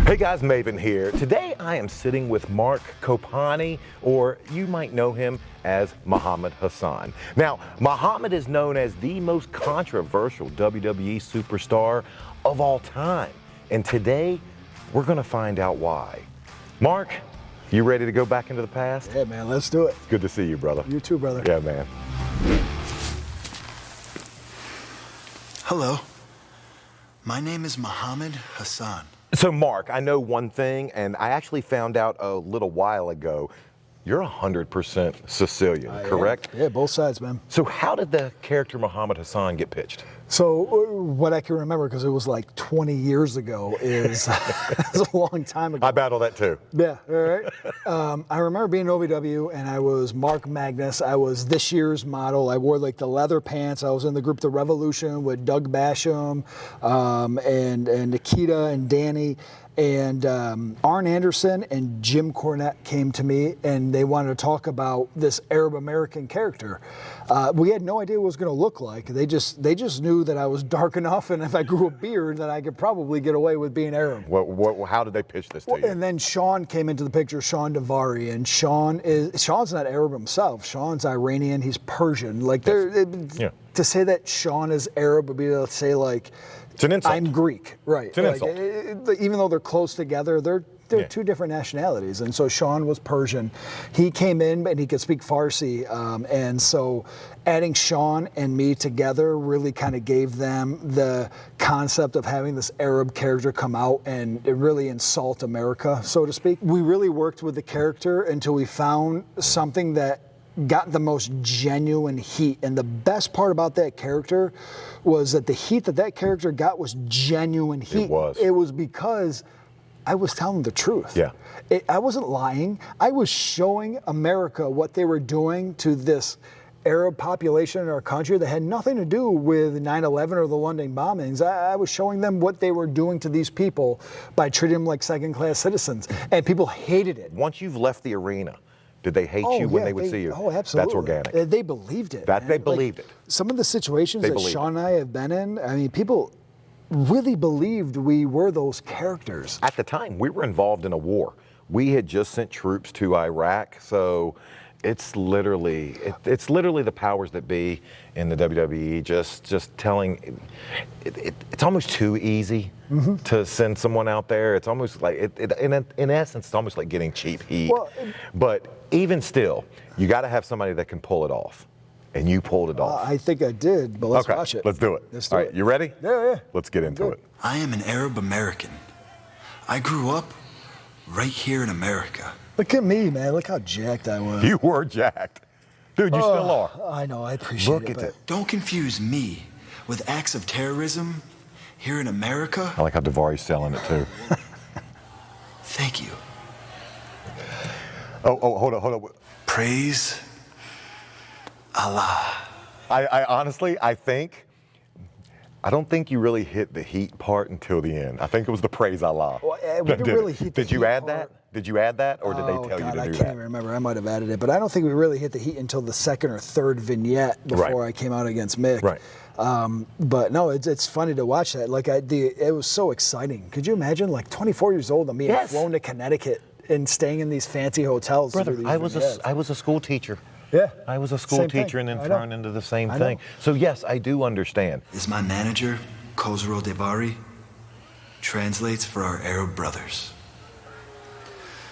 Hey guys, Maven here. Today I am sitting with Mark Kopani, or you might know him as Muhammad Hassan. Now, Muhammad is known as the most controversial WWE superstar of all time. And today, we're gonna find out why. Mark, you ready to go back into the past? Yeah, man, let's do it. It's good to see you, brother. You too, brother. Yeah, man. Hello. My name is Muhammad Hassan. So Mark, I know one thing, and I actually found out a little while ago, you're 100% Sicilian, correct? Yeah, both sides, man. So how did the character Muhammad Hassan get pitched? So what I can remember, because it was like 20 years ago, is it's a long time ago. I battle that too. Yeah, all right. I remember being in OVW, and I was Mark Magnus. I was this year's model. I wore like the leather pants. I was in the group The Revolution with Doug Basham and Nikita and Danny. And Arn Anderson and Jim Cornette came to me, and they wanted to talk about this Arab American character. We had no idea what it was going to look like. They just knew that I was dark enough, and if I grew a beard, that I could probably get away with being Arab. How did they pitch this to you? And then Sean came into the picture, Sean Davari, and Sean's not Arab himself. Sean's Iranian. He's Persian. Like to say that Sean is Arab would be to say like. It's an insult. I'm Greek, right? It's an insult. Even though they're close together, they're two different nationalities. And so Sean was Persian. He came in and he could speak Farsi. And so adding Sean and me together really kind of gave them the concept of having this Arab character come out and really insult America, so to speak. We really worked with the character until we found something that got the most genuine heat. And the best part about that character was that the heat that character got was genuine heat. It was because I was telling the truth. Yeah. I wasn't lying. I was showing America what they were doing to this Arab population in our country that had nothing to do with 9/11 or the London bombings. I was showing them what they were doing to these people by treating them like second-class citizens. And people hated it. Once you've left the arena, did they hate you when they would see you? Oh, absolutely. That's organic. They believed it. They believed it. Some of the situations that Sean and I have been in, I mean, people really believed we were those characters. At the time, we were involved in a war. We had just sent troops to Iraq, so it's literally the powers that be in the WWE just telling. It's almost too easy to send someone out there. It's almost like in essence, it's almost like getting cheap heat. But even still, you got to have somebody that can pull it off, and you pulled it off. I think I did, but let's watch it. Let's do it. All right, you ready? Yeah. Let's get into it. I am an Arab American. I grew up right here in America. Look at me, man. Look how jacked I was. You were jacked. Dude, you still are. I know, I appreciate it. Look at that. Don't confuse me with acts of terrorism here in America. I like how Davari's selling it too. Thank you. Oh, hold on. Praise Allah. I honestly, I don't think you really hit the heat part until the end. I think it was the praise Allah. Well, we didn't really hit the heat. Did you add that? Did you add that, or did they tell you to do that? I can't even remember. I might have added it, but I don't think we really hit the heat until the second or third vignette before I came out against Mick. Right. But no, it's funny to watch that. Like it was so exciting. Could you imagine, like 24 years old, and being flown to Connecticut and staying in these fancy hotels? Brother, to do I was a school teacher. Yeah. I was a school teacher and then thrown into the same thing. So yes, I do understand. Is my manager, Khosrow Devari, translates for our Arab brothers.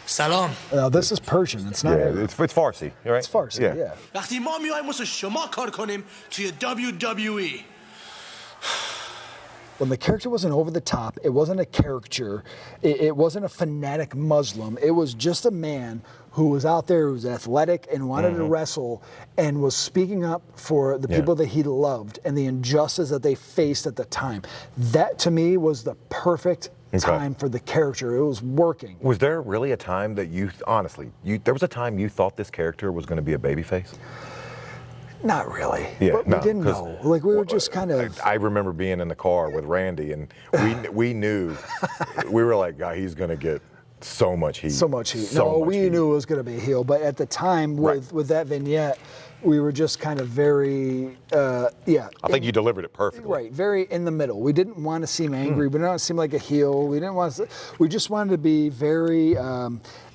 سلام. Now this is Persian. It's not. Yeah, it's Farsi, right? It's Farsi. Yeah. وقتی ما میایم واسه شما کار کنیم توی WWE. When the character wasn't over the top, it wasn't a caricature, it wasn't a fanatic Muslim, it was just a man who was out there, who was athletic and wanted to wrestle and was speaking up for the people that he loved and the injustice that they faced at the time. That to me was the perfect time for the character. It was working. Was there really a time that there was a time you thought this character was going to be a babyface? Not really. Yeah, but we didn't know. Like we were just kind of. I remember being in the car with Randy, and we knew we were like, God, he's gonna get So much heat. So much heat. So No, much we heat. knew it was going to be a heel, but at the time with that vignette, we were just kind of very, I think you delivered it perfectly. Right, very in the middle. We didn't want to seem angry. We didn't want to seem like a heel. We didn't want to. We just wanted to be very,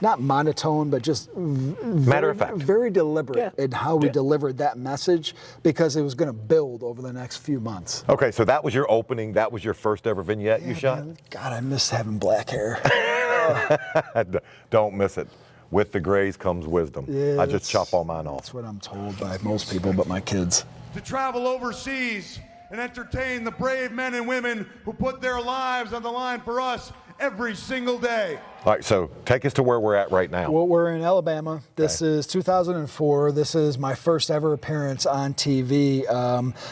not monotone, but just Matter of fact. very deliberate in how we delivered that message because it was going to build over the next few months. Okay, so that was your opening. That was your first ever vignette you shot? Man, God, I miss having black hair. Don't miss it. With the grays comes wisdom. Yeah, I just chop all mine off. That's what I'm told by most people, but my kids. To travel overseas and entertain the brave men and women who put their lives on the line for us every single day. All right, so take us to where we're at right now. Well, we're in Alabama. This is 2004. This is my first ever appearance on TV.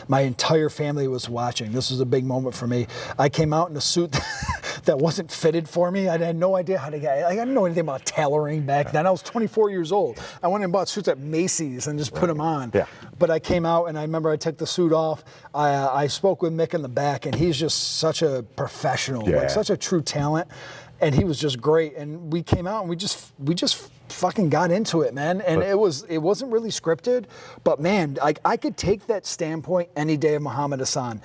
My entire family was watching. This was a big moment for me. I came out in a suit that wasn't fitted for me. I had no idea how to get. I didn't know anything about tailoring back then. I was 24 years old. I went and bought suits at Macy's and just put them on. Yeah. But I came out and I remember I took the suit off. I spoke with Mick in the back, and he's just such a professional, like such a true talent. And he was just great. And we came out and we just fucking got into it, man. And it wasn't really scripted, but man, I could take that standpoint any day of Muhammad Hassan.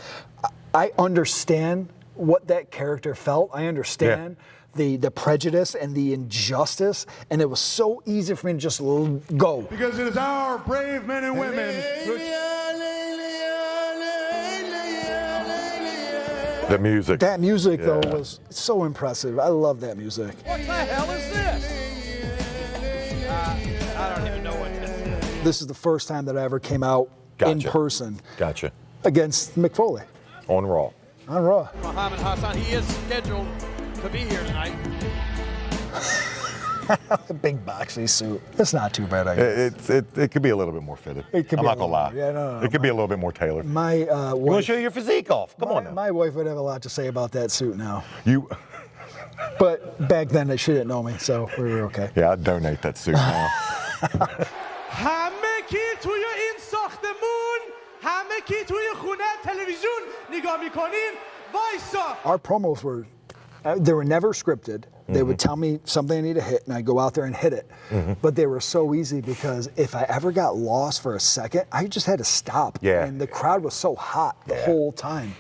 I understand what that character felt. I understand the prejudice and the injustice, and it was so easy for me to just go. Because it is our brave men and women who The music. That music, though, was so impressive. I love that music. What the hell is this? I don't even know what this is. This is the first time that I ever came out in person Gotcha. against Mick Foley On Raw. on Raw. Muhammad Hassan, he is scheduled to be here tonight. A big boxy suit. It's not too bad, I guess. It could be a little bit more fitted. It could I'm be not a gonna lie. little- yeah, no, it could be a little bit more tailored. My You want to wife, show your physique off? Come on now. my wife would have a lot to say about that suit now. You. But back then, she didn't know me, so we were okay. Yeah, I'd donate that suit now. همه کی توی این ساختمون همه کی توی خونه تلویزیون نگاه میکنین وایسا Our promos were, they were never scripted. They would tell me something I need to hit, and I'd go out there and hit it. But they were so easy because if I ever got lost for a second, I just had to stop. Yeah. And the crowd was so hot the whole time.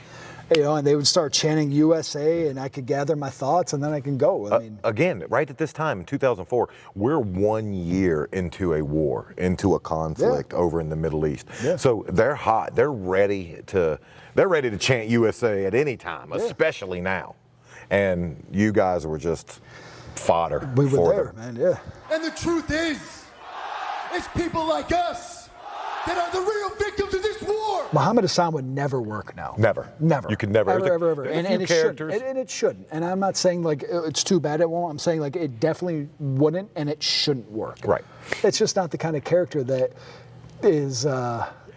You know, and they would start chanting USA, and I could gather my thoughts, and then I can go. I mean, Again, right at this time in 2004, we're 1 year into a war, into a conflict over in the Middle East. Yeah. So they're hot. They're ready to chant USA at any time, especially now. And you guys were just fodder we were for there, them. man. Yeah. And the truth is, it's people like us that are the real victims of this war. Muhammad Hassan would never work now. Never. Never. You could never. Ever. There's a And few it characters. shouldn't. And it shouldn't. And I'm not saying like it's too bad it won't. I'm saying like it definitely wouldn't, and it shouldn't work. Right. It's just not the kind of character that is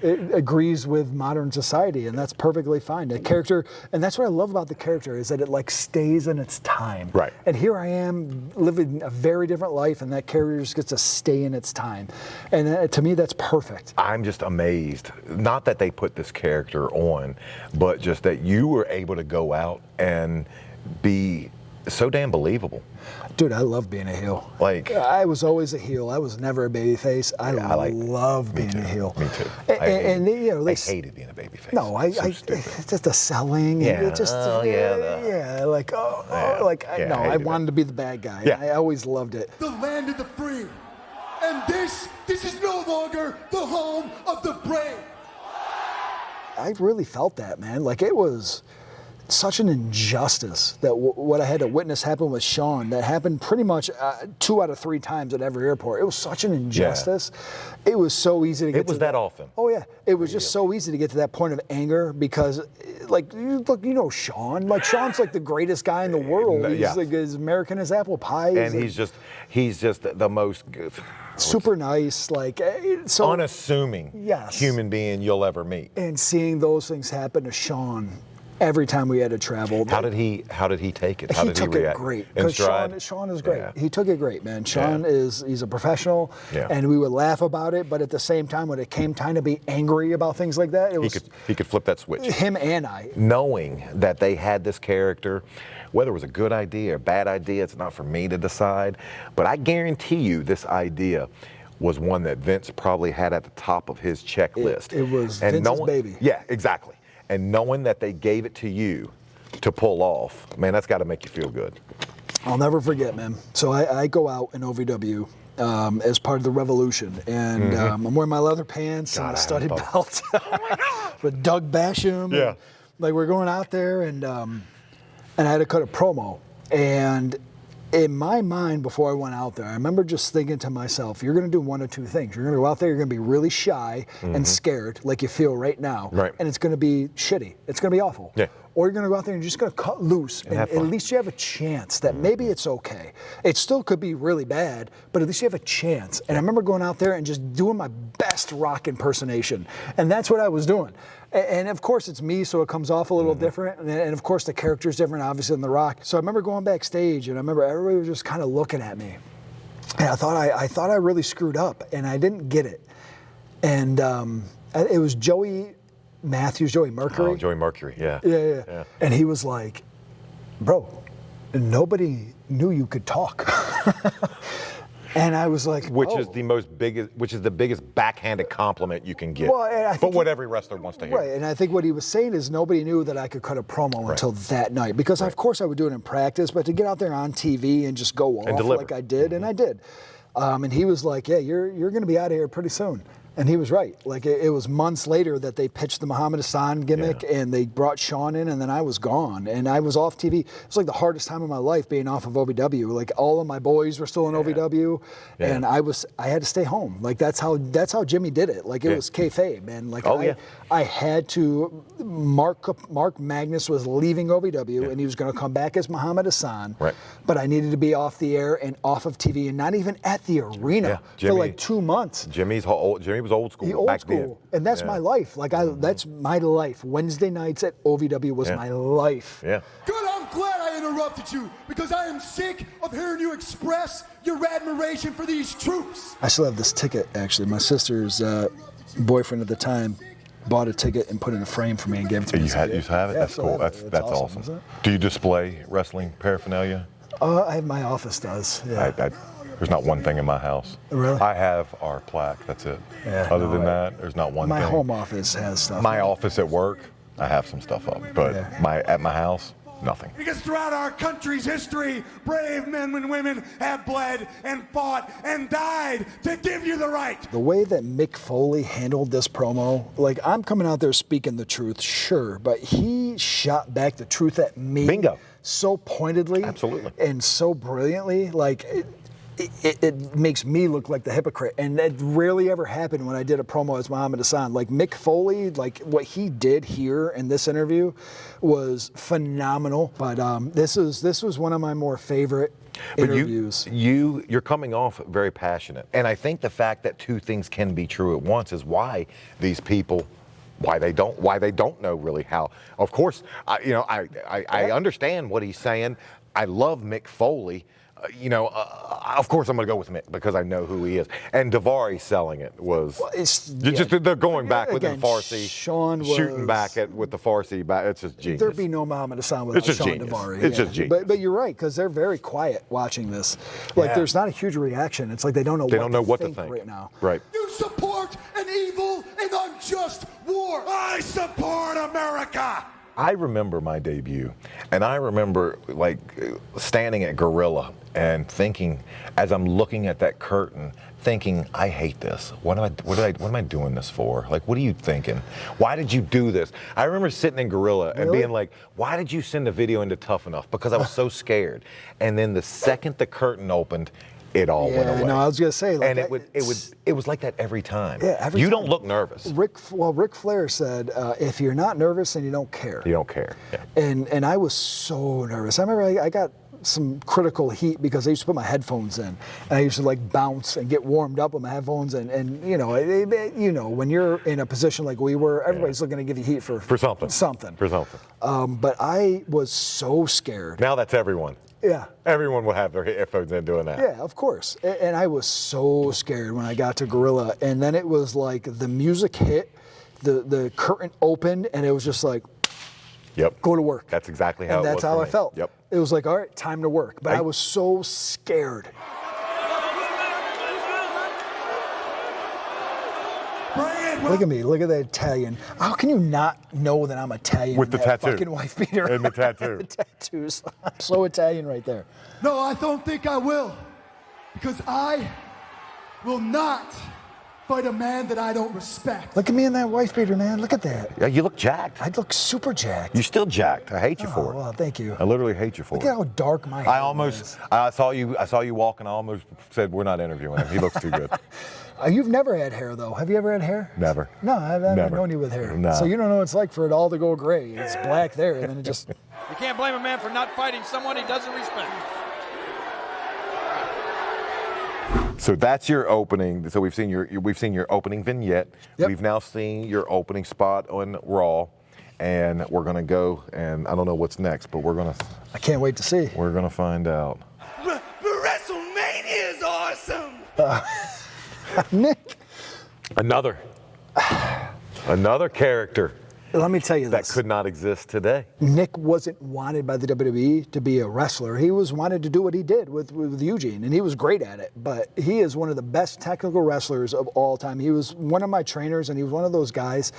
it agrees with modern society, and that's perfectly fine. The character, and that's what I love about the character, is that it like stays in its time. Right. And here I am living a very different life, and that character just gets to stay in its time. And to me, that's perfect. I'm just amazed. Not that they put this character on, but just that you were able to go out and be so damn believable. Dude, I love being a heel. Like, I was always a heel. I was never a babyface. I love me being too. a heel. Me too. And you know, I they hated being a babyface. No, it's just the selling. Yeah. And it just, Oh, yeah, yeah, like, I hated wanted to be the bad guy. Yeah. I always loved it. The land of the free. And this is no longer the home of the brave. I really felt that, man. Like, it was such an injustice that what I had to witness happen with Sean, that happened pretty much 2 out of 3 times at every airport. It was such an injustice. It was so easy to get It was that often. Oh, yeah. It was just so easy to get to that point of anger because, like, look, you know Sean. Like, Sean's like the greatest guy in the world. He's like as American as apple pie. And he's just the most super nice, like, so unassuming human being you'll ever meet. And seeing those things happen to Sean, every time we had to travel. How did he take it? How he did took he react? it great. In Because stride? Sean is great. Yeah. He took it great, man. Sean he's a professional, and we would laugh about it, but at the same time, when it came time to be angry about things like that, it was He could flip that switch. him and I. Knowing that they had this character, whether it was a good idea or a bad idea, it's not for me to decide, but I guarantee you this idea was one that Vince probably had at the top of his checklist. It was Vince's baby. Yeah, exactly. And knowing that they gave it to you to pull off, man, that's got to make you feel good. I'll never forget, man. So I go out in OVW as part of the Revolution, and I'm wearing my leather pants and a studded belt with Doug Basham. Yeah. And, like, we're going out there, and I had to cut a promo. And in my mind, before I went out there, I remember just thinking to myself, you're going to do one of two things. You're going to go out there, you're going to be really shy and scared, like you feel right now. Right. And it's going to be shitty. It's going to be awful. Yeah. Or you're going to go out there and you're just going to cut loose. And have at fun. least you have a chance that maybe it's okay. It still could be really bad, but at least you have a chance. And I remember going out there and just doing my best rock impersonation. And that's what I was doing. And of course it's me, so it comes off a little different. And of course the character's different, obviously, than The Rock. So I remember going backstage, and I remember everybody was just kind of looking at me. And I thought I really screwed up, and I didn't get it. And it was Joey Mercury. Oh, Joey Mercury, yeah. Yeah. And he was like, bro, nobody knew you could talk. And I was like, Which is the biggest backhanded compliment you can get. Well, and I think but what every wrestler wants to hear. Right, and I think what he was saying is nobody knew that I could cut a promo until that night. Because of course I would do it in practice, but to get out there on TV and just go off deliver. like I did, and I did. And he was like, yeah, you're going to be out of here pretty soon. And he was right. Like, it was months later that they pitched the Muhammad Hassan gimmick, and they brought Sean in, and then I was gone. And I was off TV. It was like the hardest time of my life being off of OVW. Like, all of my boys were still in OVW, and I had to stay home. Like, that's how Jimmy did it. Like, it was kayfabe, man. Like, I had to. Mark Magnus was leaving OVW, and he was going to come back as Muhammad Hassan. Right. But I needed to be off the air and off of TV, and not even at the arena for like 2 months. Jimmy was old school. He old back school, then. and that's my life. Like that's my life. Wednesday nights at OVW was my life. Yeah. Good, I'm glad I interrupted you because I am sick of hearing you express your admiration for these troops. I still have this ticket, actually. My sister's boyfriend at the time bought a ticket and put it in a frame for me and gave it to me. You have it? Yeah, That's so cool. that's That's awesome, awesome. isn't it? Do you display wrestling paraphernalia? My office does. Yeah. There's not one thing in my house. Really? I have our plaque. That's it. Yeah, Other than that, there's not one my thing. home office has stuff. My office at work, I have some stuff up, but at my house, nothing. Because throughout our country's history, brave men and women have bled and fought and died to give you the right. The way that Mick Foley handled this promo, like, I'm coming out there speaking the truth, sure, but he shot back the truth at me. Bingo. So pointedly. Absolutely. And so brilliantly. Like, it makes me look like the hypocrite. And that rarely ever happened when I did a promo as Muhammad Hassan. Like, Mick Foley, like, what he did here in this interview was phenomenal. But this was one of my more favorite interviews. You're coming off very passionate. And I think the fact that two things can be true at once is why these people, why they don't know really how. Of course, I understand what he's saying. I love Mick Foley. Of course I'm going to go with Mick because I know who he is. And Daivari selling it was they're going back with the Farsi. Sean was shooting back with the Farsi back. It's just genius. There'd be no Muhammad Hassan without Sean genius. Daivari. It's just genius. But you're right, because they're very quiet watching this. Like, there's not a huge reaction. It's like they don't know what to think right now. Right. You support an evil and unjust war. I support America. I remember my debut, and I remember like standing at Gorilla and thinking, as I'm looking at that curtain, thinking, I hate this. What am I doing this for? Like, what are you thinking? Why did you do this? I remember sitting in Gorilla and being like, why did you send the video into Tough Enough? Because I was so scared. And then the second the curtain opened, it all went away. No, I was gonna say, like, and it was like that every time. Yeah, every you time. don't look nervous. Ric Flair said, if you're not nervous, then you don't care. You don't care. Yeah. And I was so nervous. I remember I got some critical heat because I used to put my headphones in, and I used to like bounce and get warmed up with my headphones, and you know, when you're in a position like we were, everybody's looking to give you heat for something. For something. But I was so scared. Now that's everyone. Yeah. Everyone will have their headphones in doing that. Yeah, of course. And I was so scared when I got to Gorilla, and then it was like the music hit, the curtain opened, and it was just like, yep, go to work. That's exactly how and it was. that's how for I me. felt. Yep. It was like, all right, time to work. But I was so scared. Look at me, look at that Italian. How can you not know that I'm Italian? With the that tattoo. fucking wife beater. And the tattoo. The tattoos. I'm so Italian right there. No, I don't think I will. Because I will not fight a man that I don't respect. Look at me in that wife beater, man. Look at that. Yeah, you look jacked. I look super jacked. You're still jacked. I hate you for it. Well, thank you. I literally hate you for Look it. at how dark my hair is. I saw you walking. I almost said we're not interviewing him. He looks too good. You've never had hair, though. Have you ever had hair? Never. No, I've never Never. known you with hair. No. So you don't know what it's like for it all to go gray. It's black there, and then it just... You can't blame a man for not fighting someone he doesn't respect. So that's your opening. So we've seen your opening vignette. Yep. We've now seen your opening spot on Raw, and we're gonna go. And I don't know what's next, but I can't wait to see. we're gonna find out. WrestleMania is awesome. Nick, Another character let me tell you that this. could not exist today. Nick wasn't wanted by the WWE to be a wrestler. He was wanted to do what he did with Eugene, and he was great at it. But he is one of the best technical wrestlers of all time. He was one of my trainers, and he was one of those guys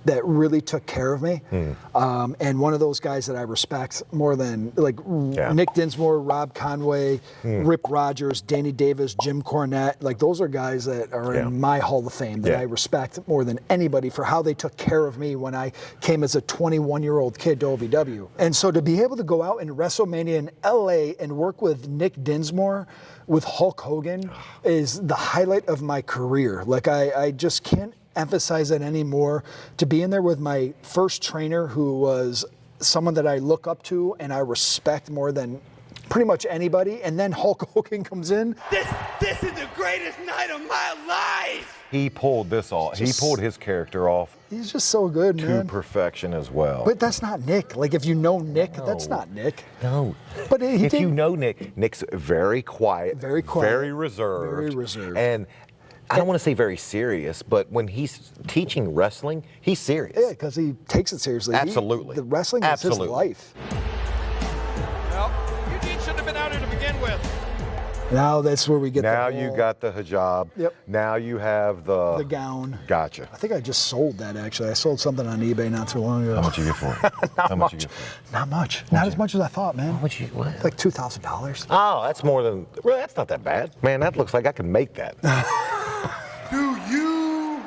that really took care of me. And one of those guys that I respect more than Nick Dinsmore, Rob Conway, Rip Rogers, Danny Davis, Jim Cornette. Like those are guys that are in my Hall of Fame that I respect more than anybody for how they took care of me when I came as a 21-year-old kid to OVW. And so to be able to go out in WrestleMania in LA and work with Nick Dinsmore, with Hulk Hogan, is the highlight of my career. Like I just can't emphasize it anymore. To be in there with my first trainer, who was someone that I look up to and I respect more than pretty much anybody, and then Hulk Hogan comes in. This is the greatest night of my life. He pulled this off. He pulled his character off He's just so good, to man. perfection as well. But that's not Nick. Like if you know Nick, that's not Nick. No. But if you know Nick, Nick's very quiet, Very quiet, very reserved, very reserved. and I don't want to say very serious, but when he's teaching wrestling, he's serious. Yeah, because he takes it seriously. Absolutely. The wrestling is his life. Well, Eugene shouldn't have been out here to begin with. Now that's where we get Now the you whole- got the hijab. Yep. Now you have the gown. Gotcha. I think I just sold that, actually. I sold something on eBay not too long ago. How much you get for it? Not How much. much you get for it? Not much. Not as much as I thought, man. How much you what? Like $2,000. Oh, that's more than. Well, that's not that bad, man. That looks like I can make that. Do you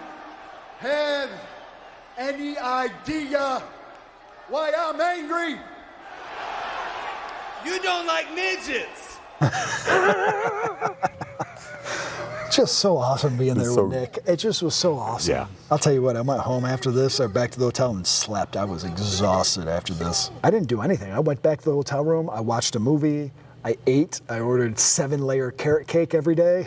have any idea why I'm angry? You don't like midgets. Just so awesome being there So- with Nick. It just was so awesome. Yeah. I'll tell you what, I went home after this, or back to the hotel and slept. I was exhausted after this. I didn't do anything. I went back to the hotel room, I watched a movie, I ate, I ordered 7-layer carrot cake every day.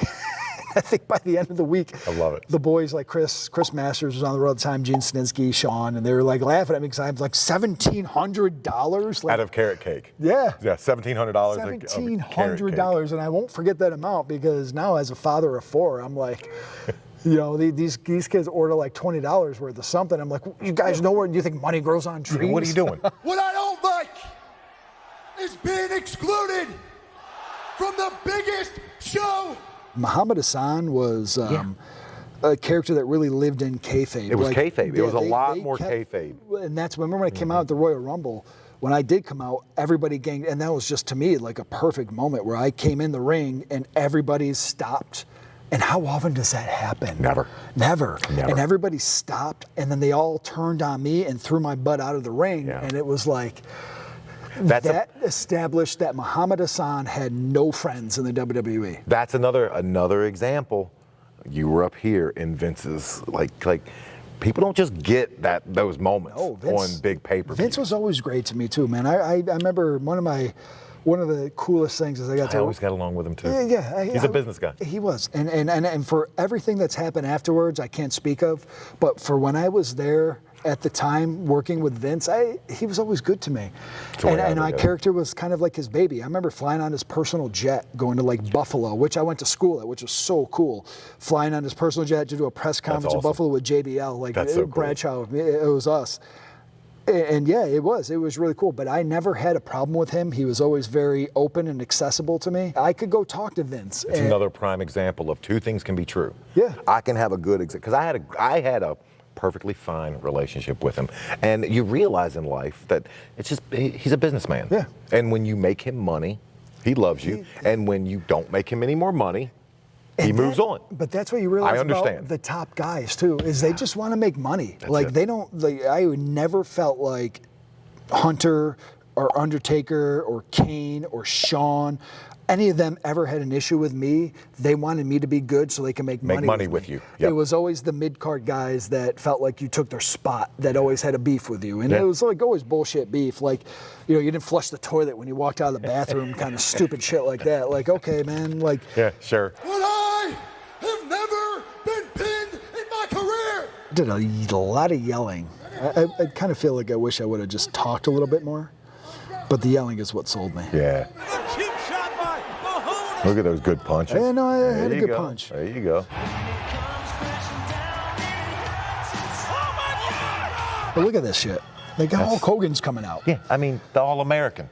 I think by the end of the week, I love it. the boys like Chris Masters was on the road at the time, Gene Snitsky, Sean, and they were like laughing at me because I was like $1,700. Like, Out of carrot cake. Yeah. Yeah, $1,700. $1,700, and I won't forget that amount because now, as a father of 4, I'm like, you know, these kids order like $20 worth of something. I'm like, you guys know where you think money grows on trees? What are you doing? What I don't like is being excluded from the biggest show. Muhammad Hassan was a character that really lived in kayfabe. It was kayfabe. It was a lot more kept- kayfabe. And that's remember when I came out at the Royal Rumble. When I did come out, everybody ganged, and that was just to me like a perfect moment where I came in the ring and everybody stopped. And how often does that happen? Never. Never. Never. And everybody stopped, and then they all turned on me and threw my butt out of the ring, Yeah. and it was like. That's that established that Muhammad Hassan had no friends in the WWE. That's another example. You were up here in Vince's like people don't just get those moments No, Vince, on big pay-per-view. Vince was always great to me too, man. I remember one of one of the coolest things is I always got along with him too. Yeah. He's a business guy. He was. And for everything that's happened afterwards, I can't speak of. But for when I was there at the time working with Vince, he was always good to me. And my character was kind of like his baby. I remember flying on his personal jet, going to like Buffalo, which I went to school at, which was so cool. Flying on his personal jet to do a press conference in Buffalo with JBL, like Bradshaw, it was us. And yeah, it was really cool. But I never had a problem with him. He was always very open and accessible to me. I could go talk to Vince. It's another prime example of two things can be true. Yeah. I can have a good because I had a perfectly fine relationship with him, and you realize in life that it's just he's a businessman. Yeah. And when you make him money, he loves you. And when you don't make him any more money, he moves on. But that's what you realize about the top guys too, is they just want to make money. They don't. I never felt like Hunter or Undertaker or Kane or Shawn, any of them ever had an issue with me. They wanted me to be good so they can make money with you. Yep. It was always the mid-card guys that felt like you took their spot, that always had a beef with you. And it was like always bullshit beef. Like, you didn't flush the toilet when you walked out of the bathroom, kind of stupid shit like that. Like, okay, man, like. Yeah, sure. But I have never been pinned in my career. Did a lot of yelling. I kind of feel like I wish I would have just talked a little bit more. But the yelling is what sold me. Yeah. Look at those good punches. Yeah, no, I had a good punch. There you go. But look at this shit. They got Hulk Hogan's coming out. Yeah, I mean, the All-American.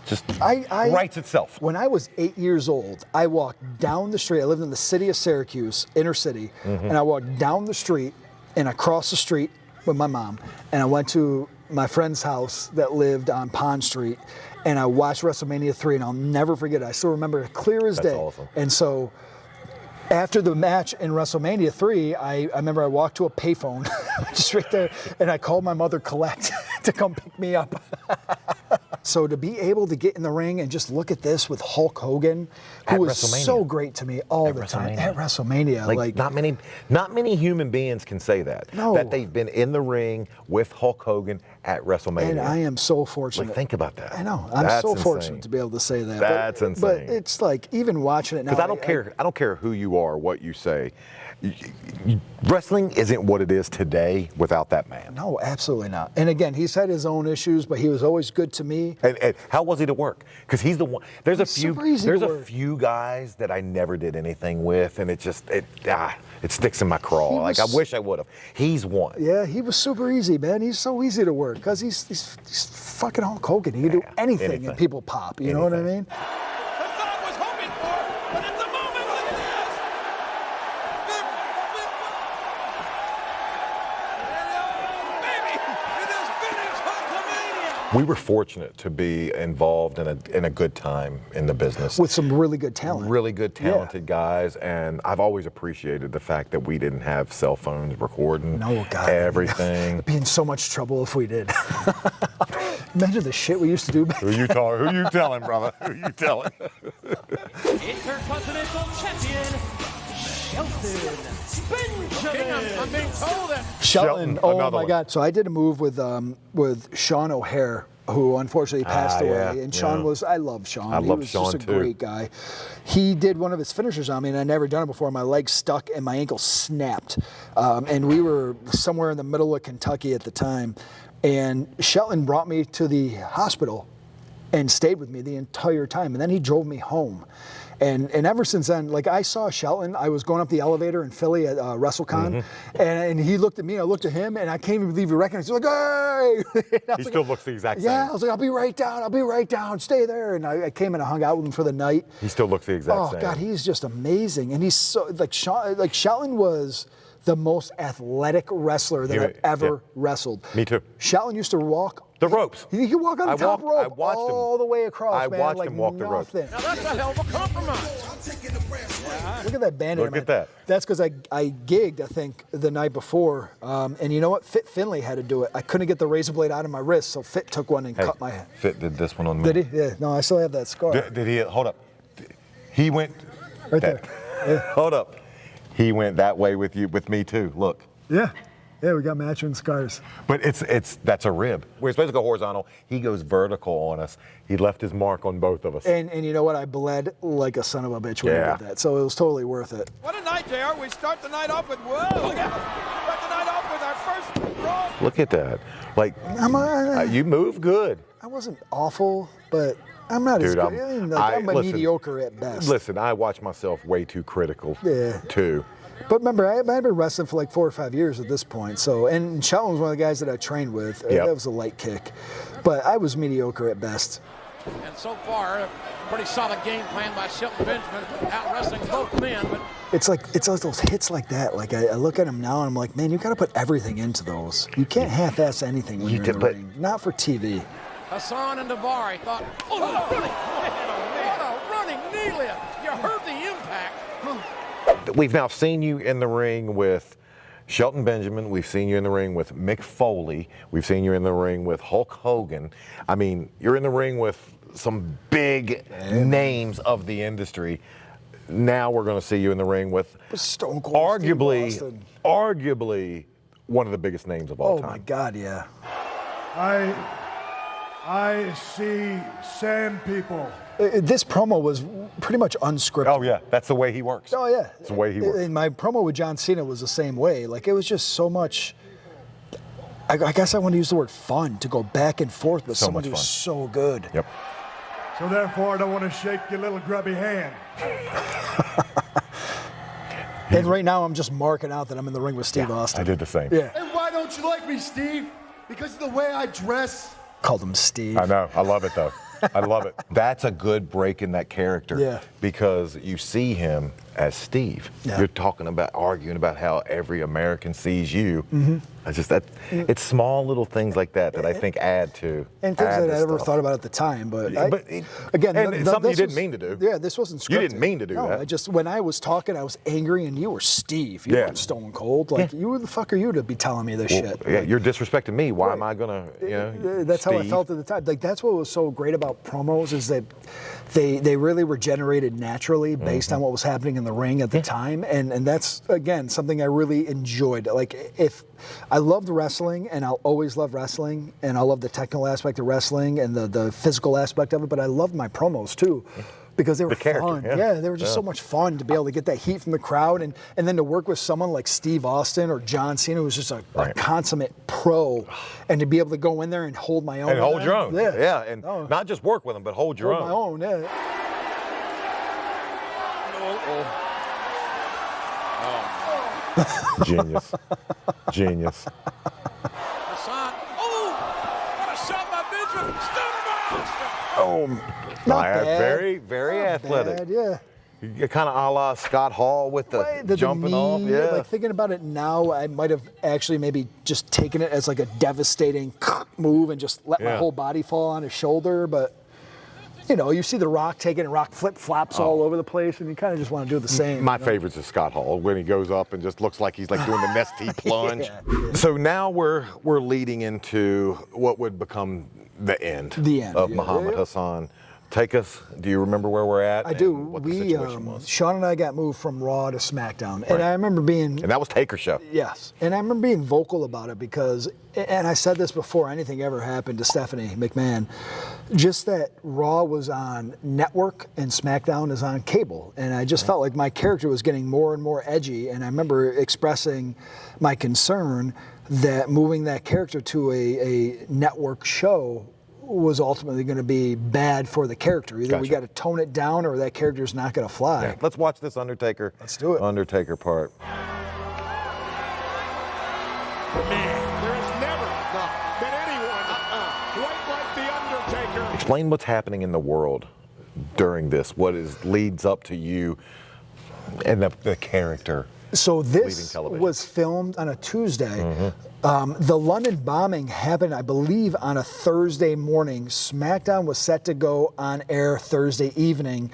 Just writes itself. When I was 8 years old, I walked down the street. I lived in the city of Syracuse, inner city, and I walked down the street and across the street with my mom, and I went to my friend's house that lived on Pond Street, and I watched WrestleMania 3, and I'll never forget it. I still remember it clear as day. That's awesome. And so after the match in WrestleMania 3, I remember I walked to a payphone just right there, and I called my mother Colette to come pick me up. So to be able to get in the ring and just look at this with Hulk Hogan, who was so great to me all the time at WrestleMania. Like not many human beings can say that. No. That they've been in the ring with Hulk Hogan at WrestleMania. And I am so fortunate. Like, think about that. I know. I'm so fortunate to be able to say that. That's insane. But it's like, even watching it now. Because I don't care who you are, what you say. Wrestling isn't what it is today without that man. No, absolutely not. And again, he's had his own issues, but he was always good to me. And how was he to work? Because he's the one. There's a He's few guys that I never did anything with, and it sticks in my craw. Like, I wish I would have. He's one. Yeah, he was super easy, man. He's so easy to work because he's fucking Hulk Hogan. He can do anything and people pop. You know what I mean? We were fortunate to be involved in a good time in the business. With some really good talent. Really good, talented guys, and I've always appreciated the fact that we didn't have cell phones recording everything. It'd be in so much trouble if we did. Imagine the shit we used to do back then. Who you telling, brother? Who you telling? Intercontinental Champion, Shelton Benjamin. I'm being told that. Shelton, oh my God. So I did a move with Sean O'Hare, who unfortunately passed away. And Sean I love Sean. He was just a great guy. He did one of his finishers on me, and I'd never done it before. My leg stuck and my ankle snapped. And we were somewhere in the middle of Kentucky at the time. And Shelton brought me to the hospital and stayed with me the entire time. And then he drove me home. And ever since then, like, I saw Shelton. I was going up the elevator in Philly at WrestleCon, and he looked at me, I looked at him, and I can't even believe he recognized me. He's like, hey! He still looks the exact same. Yeah, I was like, I'll be right down, stay there. And I came and I hung out with him for the night. He still looks the exact same. Oh, God, he's just amazing. And he's so, like Shelton was the most athletic wrestler that I've ever wrestled. Me too. Shelton used to walk the ropes. He could walk on the top rope. I watched all the way across, man. I watched him walk the ropes. Now that's a hell of a compromise. Look at that bandana. Look at that. That's because I gigged, I think, the night before. And you know what? Fit Finlay had to do it. I couldn't get the razor blade out of my wrist, so Fit took one and cut my head. Fit did this one on me. Did he? Yeah. No, I still have that scar. Did he? Hold up. He went. Right there. Yeah. Hold up. He went that way with me too. Look. Yeah. Yeah, we got matching scars. But that's a rib. We're supposed to go horizontal. He goes vertical on us. He left his mark on both of us. And you know what? I bled like a son of a bitch when I did that. So it was totally worth it. What a night, JR. We start the night off with, whoa, look at us. Start the night off with our first Raw. Look at that. Like, you move good. I wasn't awful, but I'm not as Dude, good. I'm mediocre at best. Listen, I watch myself way too critical, too. But remember, I've been wrestling for like 4 or 5 years at this point. So, and Shelton was one of the guys that I trained with. Yep. That was a light kick. But I was mediocre at best. And so far, a pretty solid game plan by Shelton Benjamin, out wrestling both men. But It's like those hits like that. Like I look at them now and I'm like, man, you got to put everything into those. You can't half-ass anything when you're in the ring. Not for TV. Hassan and Daivari thought, what a running knee lift. You heard the impact. We've now seen you in the ring with Shelton Benjamin. We've seen you in the ring with Mick Foley. We've seen you in the ring with Hulk Hogan. I mean, you're in the ring with some big names of the industry. Now we're going to see you in the ring with Stone Cold arguably one of the biggest names of all time. Oh my God, yeah. I see sand people. This promo was pretty much unscripted. Oh yeah, that's the way he works. Oh yeah, that's the way he works. And my promo with John Cena was the same way. Like it was just so much. I guess I want to use the word fun to go back and forth with someone who's so good. Yep. So therefore, I don't want to shake your little grubby hand. And right now, I'm just marking out that I'm in the ring with Steve Austin. I did the same. Yeah. And why don't you like me, Steve? Because of the way I dress? Called him Steve. I know. I love it though. I love it. That's a good break in that character. Yeah. Because you see him as Steve. Yeah. You're arguing about how every American sees you. Mm-hmm. It's small little things like that I think add to. And things that I never thought about at the time, but again, and something you didn't mean to do. Yeah, this wasn't scripted. You didn't mean to do that. I just, when I was talking, I was angry, and you were Steve. You weren't Stone Cold. Like, who the fuck are you to be telling me this shit? Yeah, you're disrespecting me. Why am I gonna, That's Steve? how I felt at the time. Like, that's what was so great about promos is that they really were generated naturally based on what was happening in the ring at the time, and that's again something I really enjoyed. Like, if I loved wrestling, and I'll always love wrestling, and I love the technical aspect of wrestling and the physical aspect of it, but I loved my promos too. Because they were fun. Yeah, they were just so much fun to be able to get that heat from the crowd and then to work with someone like Steve Austin or John Cena, who was just a consummate pro, and to be able to go in there and hold my own. And hold your own. Yeah. And not just work with them, but hold your own. My own, yeah. Genius. Genius. Hassan, what a shot by Benjamin. Not bad. Very, very athletic. Bad, yeah. You're kind of a la Scott Hall with the jumping off. Yeah. Like thinking about it now, I might have actually maybe just taken it as like a devastating move and just let my whole body fall on his shoulder. But you see The Rock taking Rock flip-flops all over the place, and you kind of just want to do the same. My favorite is Scott Hall when he goes up and just looks like he's like doing the Nestea plunge. So now we're leading into what would become the end of Muhammad Hassan. Take us. Do you remember where we're at? I do. What the situation was? Sean and I got moved from Raw to SmackDown, and I remember being. And that was Taker's show. Yes, and I remember being vocal about it because, and I said this before anything ever happened to Stephanie McMahon, just that Raw was on network and SmackDown is on cable, and I just felt like my character was getting more and more edgy, and I remember expressing my concern that moving that character to a network show was ultimately going to be bad for the character. Either we got to tone it down or that character's not going to fly. Yeah. Let's watch this Undertaker. Let's do it. Undertaker part. Man, there has never been anyone quite like the Undertaker. Explain what's happening in the world during this. What leads up to you and the character. So this was filmed on a Tuesday. The London bombing happened, I believe, on a Thursday morning. SmackDown was set to go on air Thursday evening.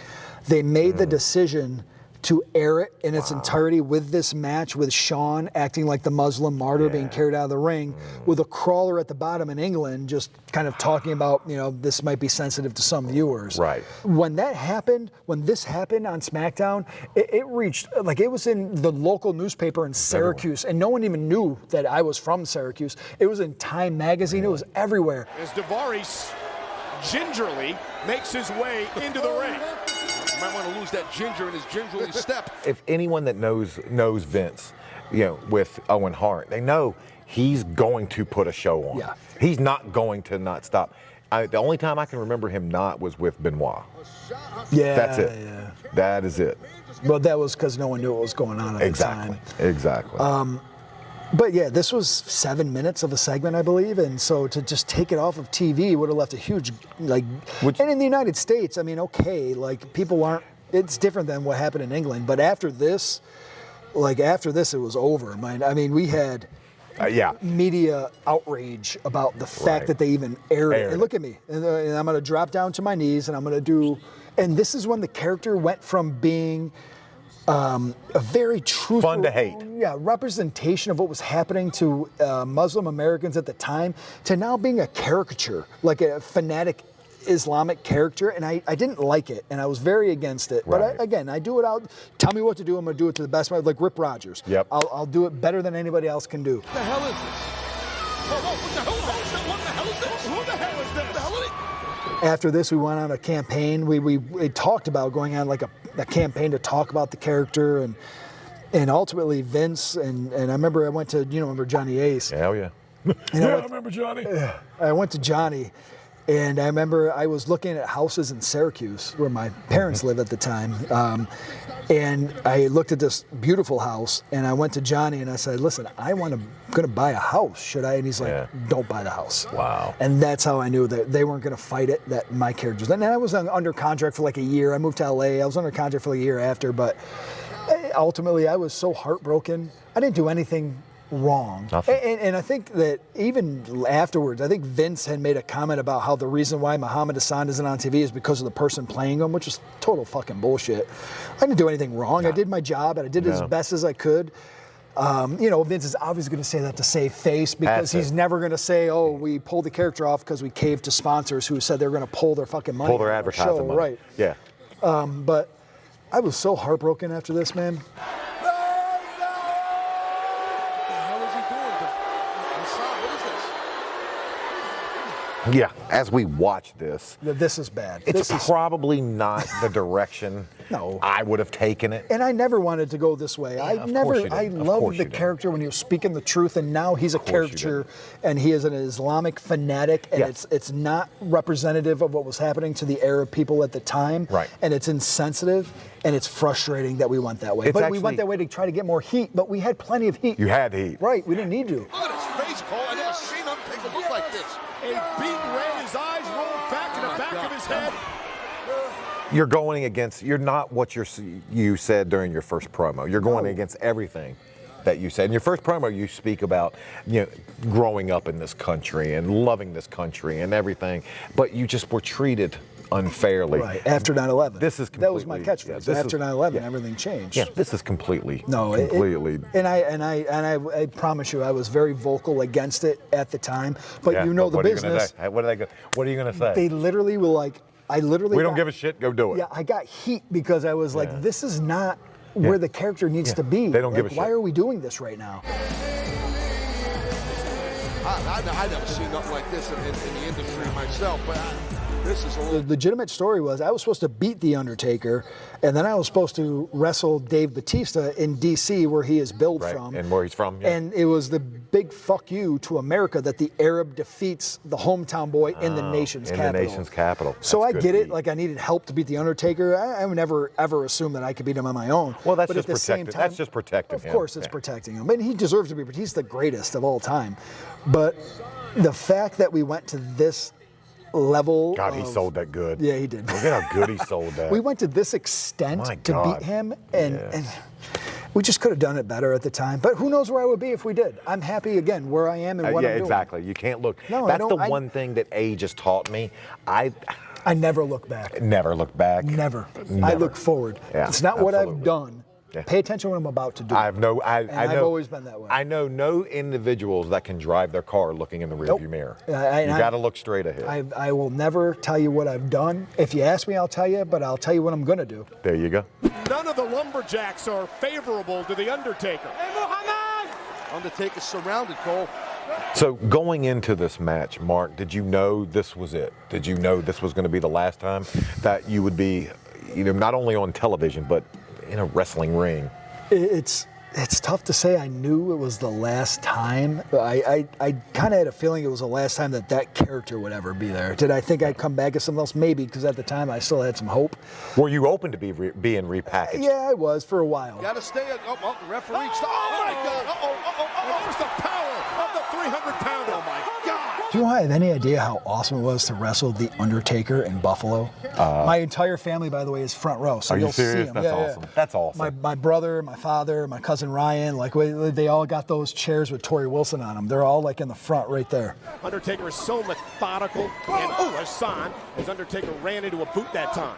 They made the decision to air it in its entirety with this match, with Shawn acting like the Muslim martyr being carried out of the ring, with a crawler at the bottom in England just kind of talking about, you know, this might be sensitive to some viewers. Right. When that happened, when this happened on SmackDown, it reached, like, it was in the local newspaper in Syracuse, and no one even knew that I was from Syracuse. It was in Time Magazine. It was everywhere. As Daivari gingerly makes his way into the ring. You might want to lose that ginger in his gingerly step. If anyone that knows Vince, you know, with Owen Hart, they know he's going to put a show on. Yeah. He's not going to not stop. The only time I can remember him not was with Benoit. Yeah. That's it. Yeah. That is it. Well, that was because no one knew what was going on at the time. Exactly. But yeah, this was 7 minutes of a segment, I believe, and so to just take it off of TV would have left a huge, like, and in the United States, I mean, okay, like, people aren't, it's different than what happened in England, but after this, it was over. I mean, we had media outrage about the fact that they even aired it. And look at me, and I'm going to drop down to my knees, and I'm going to do, and this is when the character went from being a very truthful, fun to hate, representation of what was happening to Muslim Americans at the time, to now being a caricature, like a fanatic Islamic character, and I didn't like it, and I was very against it. Right. But I do it out. Tell me what to do. I'm going to do it to the best of my, like Rip Rogers. Yep. I'll do it better than anybody else can do. What the hell is this? What the hell is this? Who the hell is this? What the hell is it? After this, we went on a campaign. We talked about going on like a campaign to talk about the character, and ultimately Vince and I remember I went to, you know, remember Johnny Ace. Hell yeah. I remember Johnny. I went to Johnny, and I remember I was looking at houses in Syracuse where my parents lived at the time, and I looked at this beautiful house, and I went to Johnny and I said, "Listen, going to buy a house. Should I?" And he's like, "Don't buy the house." Wow. And that's how I knew that they weren't going to fight it. That my characters. And I was under contract for like a year. I moved to LA. I was under contract for like a year after, but ultimately I was so heartbroken. I didn't do anything wrong. And I think that even afterwards, I think Vince had made a comment about how the reason why Muhammad Hassan isn't on TV is because of the person playing him, which is total fucking bullshit. I didn't do anything wrong. I did my job, and I did it as best as I could. You know, Vince is obviously going to say that to save face, because he's never going to say, "Oh, we pulled the character off because we caved to sponsors who said they were going to pull their fucking money, pull their advertising money." Right. Yeah. But I was so heartbroken after this, man. Yeah, as we watch this, this is bad. It's probably not the direction I would have taken it. And I never wanted to go this way. I loved the character when he was speaking the truth, and now he's a caricature, and he is an Islamic fanatic, and it's not representative of what was happening to the Arab people at the time. Right. And it's insensitive, and it's frustrating that we went that way. But we went that way to try to get more heat, but we had plenty of heat. You had heat. Right, we didn't need to. Look at his face, Cole. I never seen Undertaker look like this. A beat red, his eyes rolled back in the back of his head. You're going against, you're not what you said during your first promo. You're going against everything that you said. In your first promo, you speak about, you know, growing up in this country and loving this country and everything, but you just were treated unfairly. Right, after 9/11. This is that was my catchphrase. After 9/11, everything changed. Yeah, this is completely. And I promise you, I was very vocal against it at the time. But you know the business. What are you gonna say? They literally were like, we don't give a shit. Go do it. Yeah, I got heat because I was like, this is not where the character needs to be. They don't give a shit. Why are we doing this right now? I never seen nothing like this in the industry myself, but this is a little... The legitimate story was I was supposed to beat The Undertaker, and then I was supposed to wrestle Dave Bautista in D.C., where he is billed from. And where he's from. Yeah. And it was the big fuck you to America that the Arab defeats the hometown boy in the nation's capital. In the nation's capital. So I get it. Like, I needed help to beat The Undertaker. I would never, ever assume that I could beat him on my own. Well, that's just protecting. That's just protecting him. Of course, it's protecting him. And he deserves to be, but he's the greatest of all time. But the fact that we went to this level. God, he sold that good. Yeah, he did. Look at how good he sold that. We went to this extent to beat him, and we just could have done it better at the time. But who knows where I would be if we did? I'm happy again where I am and what I'm doing. Yeah, exactly. You can't look. That's the one thing that age has taught me. I never look back. Never look back. Never. Never. I look forward. Yeah, it's not what I've absolutely. done. Yeah. Pay attention to what I'm about to do. I've I've always been that way. I know no individuals that can drive their car looking in the rearview mirror. You got to look straight ahead. I will never tell you what I've done. If you ask me, I'll tell you, but I'll tell you what I'm going to do. There you go. None of the lumberjacks are favorable to the Undertaker. Hey, Muhammad! Undertaker's surrounded, Cole. So going into this match, Mark, did you know this was it? Did you know this was going to be the last time that you would be, not only on television, but in a wrestling ring? It's tough to say I knew it was the last time. I kind of had a feeling it was the last time that character would ever be there. Did I think I'd come back as something else? Maybe, because at the time I still had some hope. Were you open to being repackaged? Yeah, I was for a while. Got to stay. The referee. Oh my God! And there's the power of the 300-pounder. Oh my God! Do you have any idea how awesome it was to wrestle The Undertaker in Buffalo? My entire family, by the way, is front row, so Are you you'll serious? see them. That's awesome. That's awesome. My brother, my father, my cousin Ryan, they all got those chairs with Torrie Wilson on them. They're all in the front right there. Undertaker is so methodical, and Hassan, as Undertaker ran into a boot that time.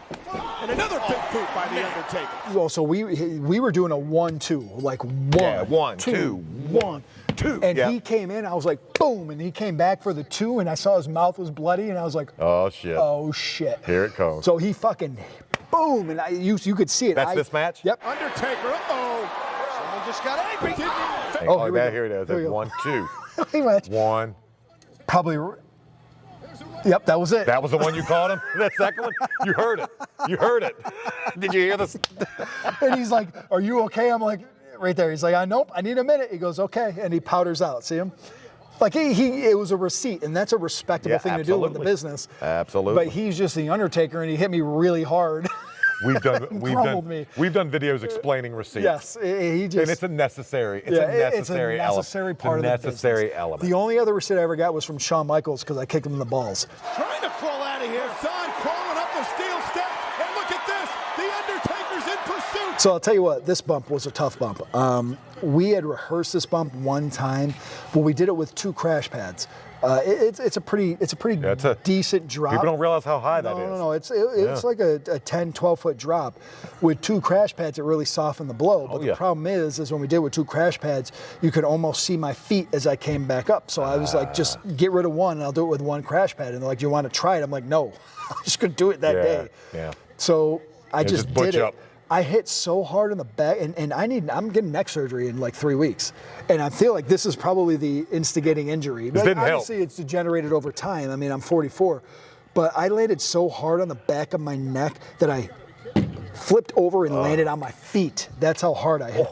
And another big boot by the Undertaker. Well, so we were doing a 1-2, like one, Yeah, 1, 2, 1, 2, and yeah. he came in. I was like, boom, and he came back for the 2, and I saw his mouth was bloody, and I was like, Oh shit! oh shit! Here it comes. So he fucking boom, and you could see it. That's this match? Yep. Undertaker, someone just got angry. Oh, here we go. Here it is. Here we go. 1, 2. Pretty much. 1. Probably. Yep, that was it. That was the one you called him? That second one? You heard it. You heard it. Did you hear this? And he's like, "Are you okay?" I'm like, right there. He's like, "Nope, I need a minute." He goes, "Okay," and he powders out. See him? Like it was a receipt, and that's a respectable thing to do in the business. Absolutely. But he's just the Undertaker, and he hit me really hard. We've done videos explaining receipts. Yes, he just. And it's a necessary. It's a necessary part of the necessary business. element. The only other receipt I ever got was from Shawn Michaels because I kicked him in the balls. Trying to crawl out of here. Hassan crawling up the steel steps. And look at this. The Undertaker's in pursuit. So I'll tell you what, this bump was a tough bump. We had rehearsed this bump one time, but we did it with 2 crash pads. It's a pretty decent drop. People don't realize how high that is. No. It's like a 10, 12-foot drop. With 2 crash pads, it really softened the blow. But the problem is when we did with 2 crash pads, you could almost see my feet as I came back up. So I was like, just get rid of one, and I'll do it with 1 crash pad. And they're like, do you want to try it? I'm like, no, I'm just going to do it that day. Yeah. So I just did it. Up. I hit so hard in the back, and I'm getting neck surgery in like 3 weeks, and I feel like this is probably the instigating injury. This didn't help. Obviously, it's degenerated over time. I mean, I'm 44, but I landed so hard on the back of my neck that I flipped over and landed on my feet. That's how hard I hit.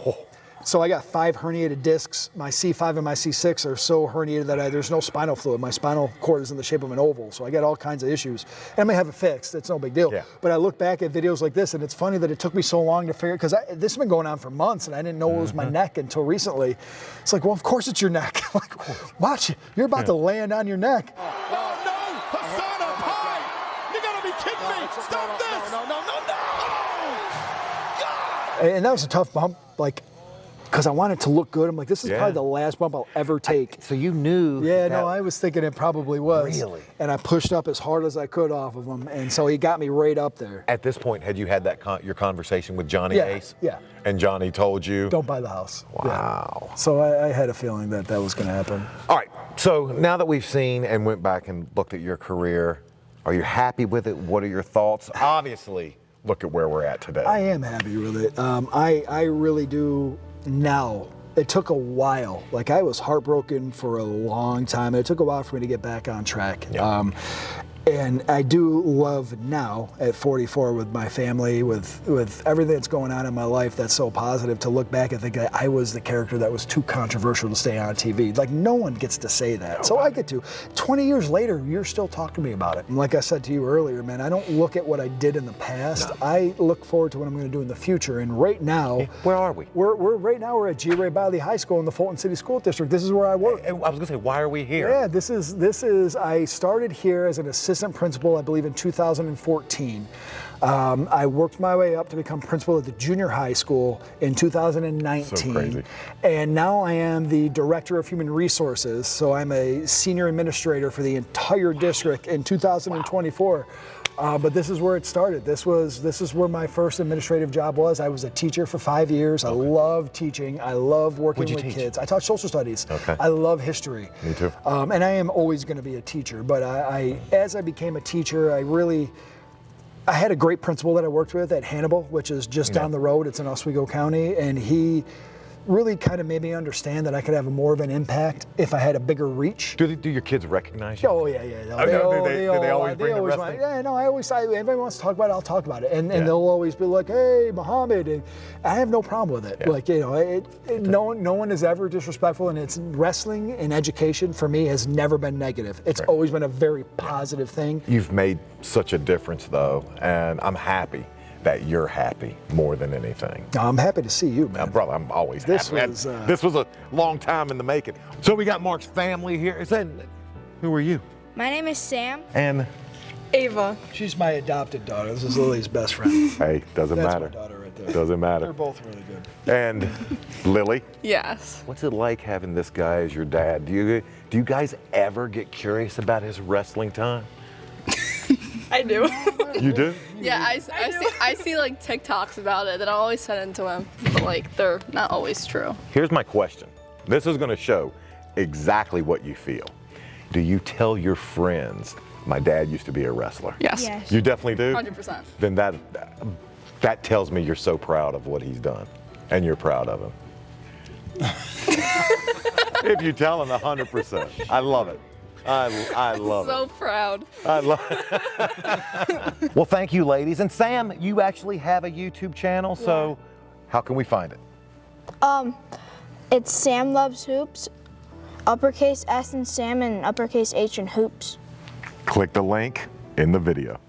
So I got 5 herniated discs. My C5 and my C6 are so herniated that there's no spinal fluid. My spinal cord is in the shape of an oval, so I got all kinds of issues. And I'm gonna have it fixed. It's no big deal. Yeah. But I look back at videos like this, and it's funny that it took me so long to figure, because this has been going on for months, and I didn't know it was my neck until recently. It's like, well, of course it's your neck. Like, watch it. You're about to land on your neck. Oh, no! Hassan up high! You gotta be kidding me! Stop this! No! Oh, God! And that was a tough bump, because I wanted to look good. I'm like, this is probably the last bump I'll ever take. So you knew. Yeah, no, I was thinking it probably was. Really? And I pushed up as hard as I could off of him, and so he got me right up there. At this point, had you had your conversation with Johnny Ace? Yeah. And Johnny told you? Don't buy the house. Wow. Yeah. So I had a feeling that was going to happen. All right. So now that we've seen and went back and looked at your career, are you happy with it? What are your thoughts? Obviously, look at where we're at today. I am happy with it. I really do now. It took a while. I was heartbroken for a long time. It took a while for me to get back on track. Yeah. And I do love now at 44 with my family, with everything that's going on in my life that's so positive, to look back and think that I was the character that was too controversial to stay on TV. No one gets to say that. So I get to. 20 years later, you're still talking to me about it. And like I said to you earlier, man, I don't look at what I did in the past. No. I look forward to what I'm going to do in the future. And right now, where are we? We're at G. Ray Biley High School in the Fulton City School District. This is where I work. I was going to say, why are we here? Yeah, this is. I started here as an assistant principal, I believe, in 2014. I worked my way up to become principal at the junior high school in 2019. So crazy. And now I am the director of human resources. So I'm a senior administrator for the entire district in 2024. but this is where it started. This is where my first administrative job was. I was a teacher for 5 years. I love teaching. I love working with kids. I taught social studies. Okay. I love history. Me too. And I am always going to be a teacher. But as I became a teacher, I had a great principal that I worked with at Hannibal, which is just down the road. It's in Oswego County, and he really kind of made me understand that I could have more of an impact if I had a bigger reach. Do your kids recognize you? Oh yeah. No, do they always bring the wrestling? Yeah, no, everybody wants to talk about it, I'll talk about it. And they'll always be like, hey, Muhammad, and I have no problem with it. Yeah. Like, no one is ever disrespectful, and it's wrestling and education for me has never been negative. It's always been a very positive thing. You've made such a difference though, and I'm happy that you're happy more than anything. I'm happy to see you, man. Brother, I'm always happy. This was a long time in the making. So we got Mark's family here. Who are you? My name is Sam. And Ava. She's my adopted daughter. This is Lily's best friend. hey, doesn't That's matter. my daughter right there. Doesn't matter. They're both really good. And Lily, Yes. what's it like having this guy as your dad? Do you guys ever get curious about his wrestling time? I do. You do? Yeah, I see like TikToks about it that I always send into him, but like they're not always true. Here's my question. This is going to show exactly what you feel. Do you tell your friends, my dad used to be a wrestler? Yes. Yes. You definitely do? 100%. Then that tells me you're so proud of what he's done, and you're proud of him. If you tell him 100%. I love it. I love it. So proud. I love it. Well, thank you, ladies. And Sam, you actually have a YouTube channel, so how can we find it? It's Sam Loves Hoops, uppercase S in Sam and uppercase H in Hoops. Click the link in the video.